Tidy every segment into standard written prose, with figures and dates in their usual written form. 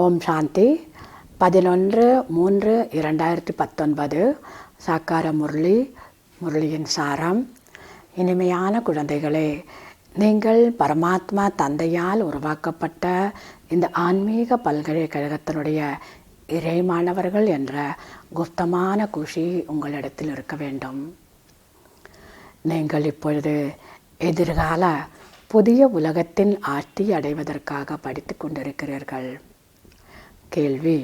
ஓம் சாந்தி 11/3/2019 சாக்கார முரளியின் சாரம். இனிமையான குழந்தைகளே, நீங்கள் பரமாத்மா தந்தையால் உருவாக்கப்பட்ட இந்த ஆன்மீக பல்கலைக்கழகத்தினுடைய இறைமானவர்கள் என்ற குப்தமான குஷி உங்களிடத்தில் இருக்க வேண்டும். நீங்கள் இப்பொழுது எதிர்கால புதிய உலகத்தின் ஆட்சி அடைவதற்காக படித்து கொண்டிருக்கிறீர்கள். கேள்வி: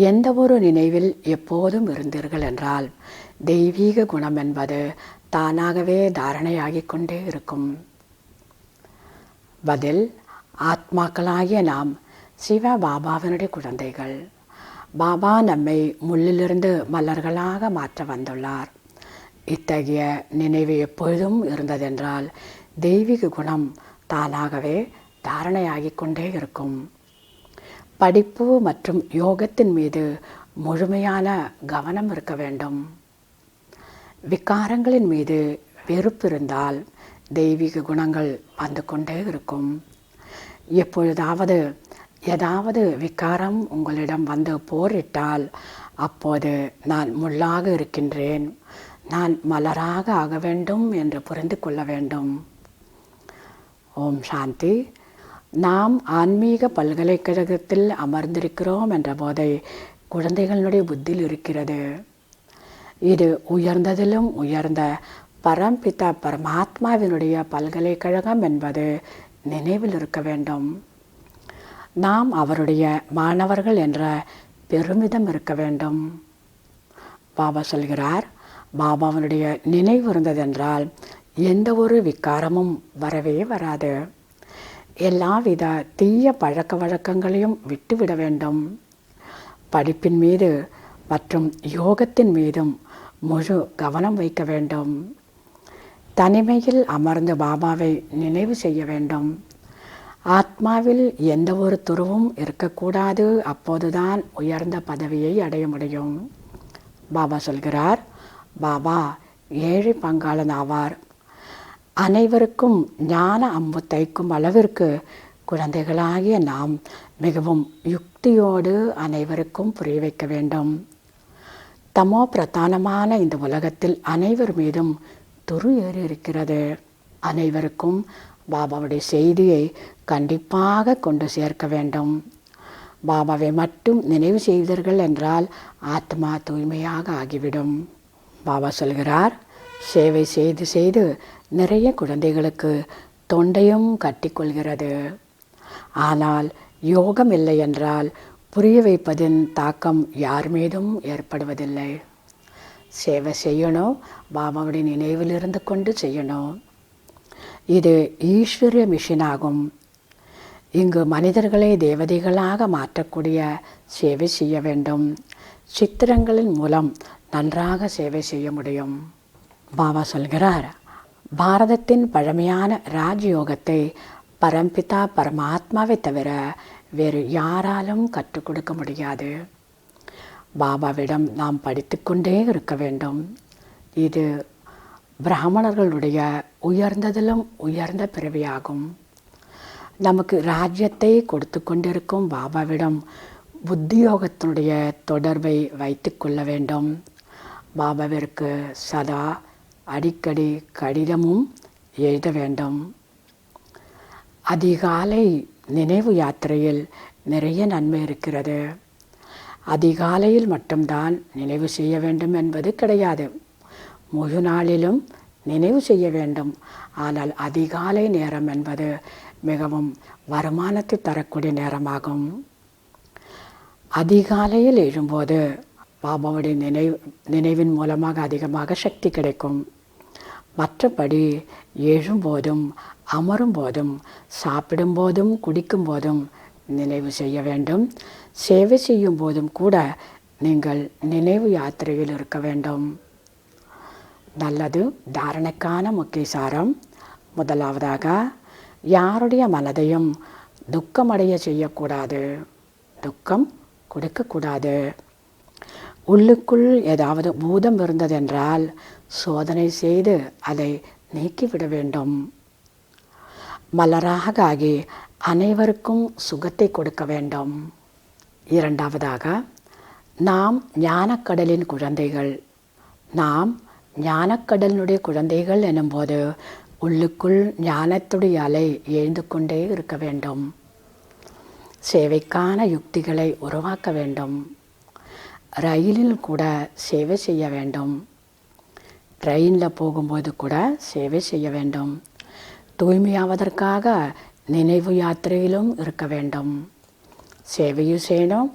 எந்த ஒரு நினைவில் எப்போதும் இருந்தீர்கள் என்றால் தெய்வீக குணம் என்பது தானாகவே தாரணையாகிக் கொண்டே இருக்கும். பதில்: ஆத்மாக்களாகிய நாம் சிவ பாபாவினுடைய குழந்தைகள். பாபா நம்மை முள்ளிலிருந்து மலர்களாக மாற்ற வந்துள்ளார். இத்தகைய நினைவு எப்பொழுதும் இருந்ததென்றால் தெய்வீக குணம் தானாகவே தாரணையாகிக் கொண்டே இருக்கும். படிப்பு மற்றும் யோகத்தின் மீது முழுமையான கவனம் இருக்க வேண்டும். விகாரங்களின் மீது வெறுப்பு இருந்தால் தெய்வீக குணங்கள் வந்து கொண்டே இருக்கும். எப்பொழுதாவது ஏதாவது விகாரம் உங்களிடம் வந்து போரிட்டால் அப்போது நான் முள்ளாக இருக்கின்றேன், நான் மலராக ஆக வேண்டும் என்று புரிந்து கொள்ள வேண்டும். ஓம் சாந்தி. நாம் ஆன்மீக பல்கலைக்கழகத்தில் அமர்ந்திருக்கிறோம் என்ற போதை குழந்தைகளுடைய புத்தியில் இருக்கிறது. இது உயர்ந்ததிலும் உயர்ந்த பரம்பிதா பரமாத்மாவினுடைய பல்கலைக்கழகம் என்பது நினைவில் இருக்க வேண்டும். நாம் அவருடைய மாணவர்கள் என்ற பெருமிதம் இருக்க வேண்டும். பாபா சொல்கிறார், பாபாவினுடைய நினைவு இருந்ததென்றால் எந்த ஒரு விகாரமும் வரவே வராது. எல்லாவித தீய பழக்க வழக்கங்களையும் விட்டுவிட வேண்டும். படிப்பின் மீது மற்றும் யோகத்தின் மீதும் முழு கவனம் வைக்க வேண்டும். தனிமையில் அமர்ந்து பாபாவை நினைவு செய்ய வேண்டும். ஆத்மாவில் எந்த ஒரு துருவும் இருக்கக்கூடாது. அப்போதுதான் உயர்ந்த பதவியை அடைய முடியும். பாபா சொல்கிறார், பாபா ஏழை பங்காளன் ஆவார். அனைவருக்கும் ஞான அம்பு தைக்கும் அளவிற்கு குழந்தைகளாகிய நாம் மிகவும் யுக்தியோடு அனைவருக்கும் புரிய வைக்க வேண்டும். தமோ பிரதானமான இந்த உலகத்தில் அனைவர் மீதும் துரு ஏறி இருக்கிறது. அனைவருக்கும் பாபாவுடைய செய்தியை கண்டிப்பாக கொண்டு சேர்க்க வேண்டும். பாபாவை மட்டும் நினைவு செய்தீர்கள் என்றால் ஆத்மா தூய்மையாக ஆகிவிடும். பாபா சொல்கிறார், சேவை செய்து செய்து நிறைய குழந்தைகளுக்கு தொண்டையும் கட்டிக்கொள்கிறது. ஆனால் யோகம் இல்லை என்றால் புரிய வைப்பதின் தாக்கம் யார் மீதும் ஏற்படுவதில்லை. சேவை செய்யணும், பாபாவுடைய நினைவில் இருந்து கொண்டு செய்யணும். இது ஈஸ்வரிய மிஷன் ஆகும். இங்கு மனிதர்களை தேவதைகளாக மாற்றக்கூடிய சேவை செய்ய வேண்டும். சித்திரங்களின் மூலம் நன்றாக சேவை செய்ய முடியும். பாபா சொல்கிறார், பாரதத்தின் பழமையான ராஜயோகத்தை பரம்பிதா பரமாத்மாவை தவிர வேறு யாராலும் கற்றுக் கொடுக்க முடியாது. பாபாவிடம் நாம் படித்து கொண்டே இருக்க வேண்டும். இது பிராமணர்களுடைய உயர்ந்ததிலும் உயர்ந்த பிறவியாகும். நமக்கு ராஜ்யத்தை கொடுத்து கொண்டிருக்கும் பாபாவிடம் புத்தியோகத்தினுடைய தொடர்பை வைத்து கொள்ள வேண்டும். பாபாவிற்கு சதா அடிக்கடி கடிதமும் எழுத வேண்டும். அதிகாலை நினைவு யாத்திரையில் நிறைய நன்மை இருக்கிறது. அதிகாலையில் மட்டும்தான் நினைவு செய்ய வேண்டும் என்பது கிடையாது. முழு நாளிலும் நினைவு செய்ய வேண்டும். ஆனால் அதிகாலை நேரம் என்பது மிகவும் வருமானத்தை தரக்கூடிய நேரமாகும். அதிகாலையில் எழும்போது பாபாவுடைய நினைவின் மூலமாக அதிகமாக சக்தி கிடைக்கும். மற்றபடி எழும்போதும் அமரும் போதும் சாப்பிடும் போதும் குடிக்கும் போதும் நினைவு செய்ய வேண்டும். சேவை செய்யும் போதும் கூட நீங்கள் நினைவு யாத்திரையில் இருக்க வேண்டும். நல்லது. தாரணைக்கான முக்கிய சாரம். முதலாவதாக, யாருடைய மனதையும் துக்கமடைய செய்யக்கூடாது, துக்கம் கொடுக்கக்கூடாது. உள்ளுக்குள் ஏதாவது பூதம் இருந்ததென்றால் சோதனை செய்து அதை நீக்கிவிட வேண்டும். மலராக ஆகி அனைவருக்கும் சுகத்தை கொடுக்க வேண்டும். இரண்டாவதாக, நாம் ஞானக்கடலின் குழந்தைகள். நாம் ஞானக்கடலினுடைய குழந்தைகள் எனும்போது உள்ளுக்குள் ஞானத்துடைய அலை எழுந்து கொண்டே இருக்க வேண்டும். சேவைக்கான யுக்திகளை உருவாக்க வேண்டும். ரயிலில் கூட சேவை செய்ய வேண்டும். ட்ரெயினில் போகும்போது கூட சேவை செய்ய வேண்டும். தூய்மையாவதற்காக நினைவு யாத்திரையிலும் இருக்க வேண்டும். சேவையும் செய்யணும்,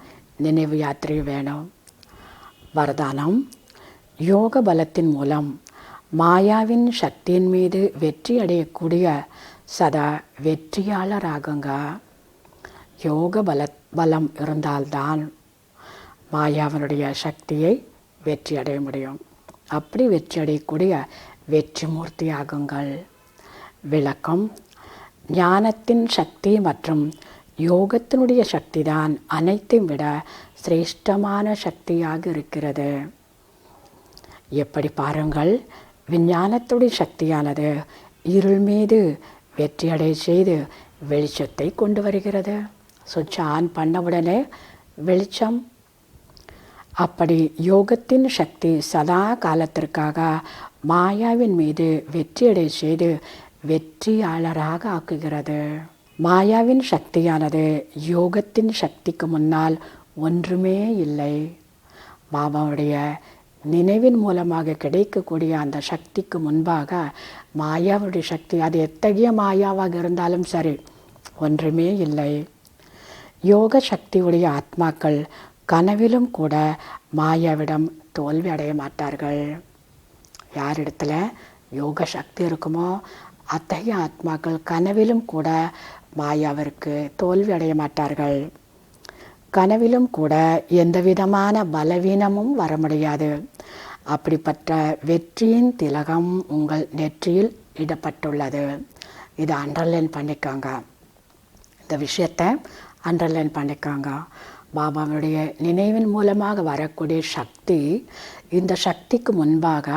நினைவு யாத்திரையும் வேணும். வரதானம்: யோக பலத்தின் மூலம் மாயாவின் சக்தியின் மீது வெற்றி அடையக்கூடிய சதா வெற்றியாளராகுங்க. யோக பலம் இருந்தால்தான் மாயாவினுடைய சக்தியை வெற்றி அடைய முடியும். அப்படி வெற்றி அடையக்கூடிய வெற்றி மூர்த்தி ஆகுங்கள். விளக்கம்: ஞானத்தின் சக்தி மற்றும் யோகத்தினுடைய சக்தி தான் அனைத்தையும் விட சிரேஷ்டமான சக்தியாக இருக்கிறது. எப்படி பாருங்கள், விஞ்ஞானத்துடைய சக்தியானது இருள் மீது வெற்றியடை செய்து வெளிச்சத்தை கொண்டு வருகிறது. சுவிட்ச் ஆன் பண்ணவுடனே வெளிச்சம். அப்படி யோகத்தின் சக்தி சதா காலத்திற்காக மாயாவின் மீது வெற்றியடை செய்து வெற்றியாளராக ஆக்குகிறது. மாயாவின் சக்தியானது யோகத்தின் சக்திக்கு முன்னால் ஒன்றுமே இல்லை. பாபாவுடைய நினைவின் மூலமாக கிடைக்கக்கூடிய அந்த சக்திக்கு முன்பாக மாயாவுடைய சக்தி, அது எத்தகைய மாயாவாக இருந்தாலும் சரி, ஒன்றுமே இல்லை. யோக சக்தியுடைய ஆத்மாக்கள் கனவிலும் கூட மாயாவிடம் தோல்வி அடைய மாட்டார்கள். யாரிடத்துல யோக சக்தி இருக்குமோ அத்தகைய ஆத்மாக்கள் கனவிலும் கூட மாயாவிற்கு தோல்வி அடைய மாட்டார்கள். கனவிலும் கூட எந்த விதமான பலவீனமும் வர முடியாது. அப்படிப்பட்ட வெற்றியின் திலகம் உங்கள் நெற்றியில் இடப்பட்டுள்ளது. இதை அண்டர்லைன் பண்ணிக்கோங்க. இந்த விஷயத்தை அண்டர்லைன் பண்ணிக்கோங்க. பாபாவுடைய நினைவின் மூலமாக வரக்கூடிய சக்தி, இந்த சக்திக்கு முன்பாக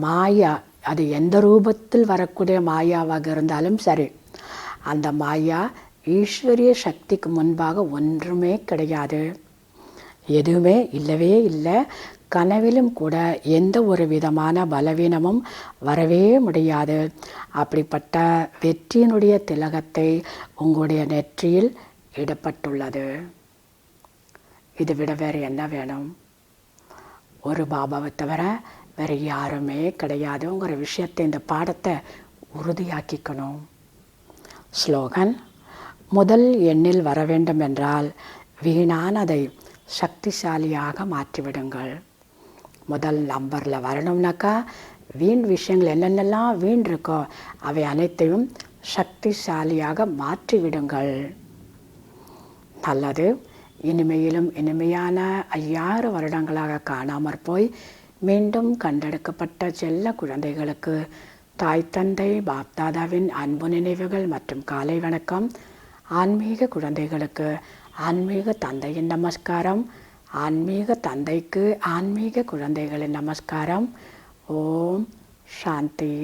மாயா, அது எந்த ரூபத்தில் வரக்கூடிய மாயாவாக இருந்தாலும் சரி, அந்த மாயா ஈஸ்வரிய சக்திக்கு முன்பாக ஒன்றுமே கிடையாது. எதுவுமே இல்லவே இல்லை. கனவிலும் கூட எந்த ஒரு விதமான பலவீனமும் வரவே முடியாது. அப்படிப்பட்ட வெற்றியினுடைய திலகத்தை உங்களுடைய நெற்றியில் இடப்பட்டுள்ளது. இதை விட வேறு என்ன வேணும்? ஒரு பாபாவை தவிர வேறு யாருமே கிடையாதுங்கிற விஷயத்தை, இந்த பாடத்தை உறுதியாக்கிக்கணும். ஸ்லோகன்: முதல் எண்ணில் வர வேண்டும் என்றால் வீணானதை சக்திசாலியாக மாற்றிவிடுங்கள். முதல் நம்பரில் வரணும்னாக்கா வீண் விஷயங்கள் என்னென்னலாம் வீண் இருக்கோ அவை அனைத்தையும் சக்திசாலியாக மாற்றிவிடுங்கள். நல்லது. இனிமையிலும் இனிமையான 5000 வருடங்களாக காணாமற் போய் மீண்டும் கண்டெடுக்கப்பட்ட செல்ல குழந்தைகளுக்கு தாய் தந்தை பாப்தாதாவின் அன்பு நினைவுகள் மற்றும் காலை வணக்கம். ஆன்மீக குழந்தைகளுக்கு ஆன்மீக தந்தையின் நமஸ்காரம். ஆன்மீக தந்தைக்கு ஆன்மீக குழந்தைகளின் நமஸ்காரம். ஓம் சாந்தி.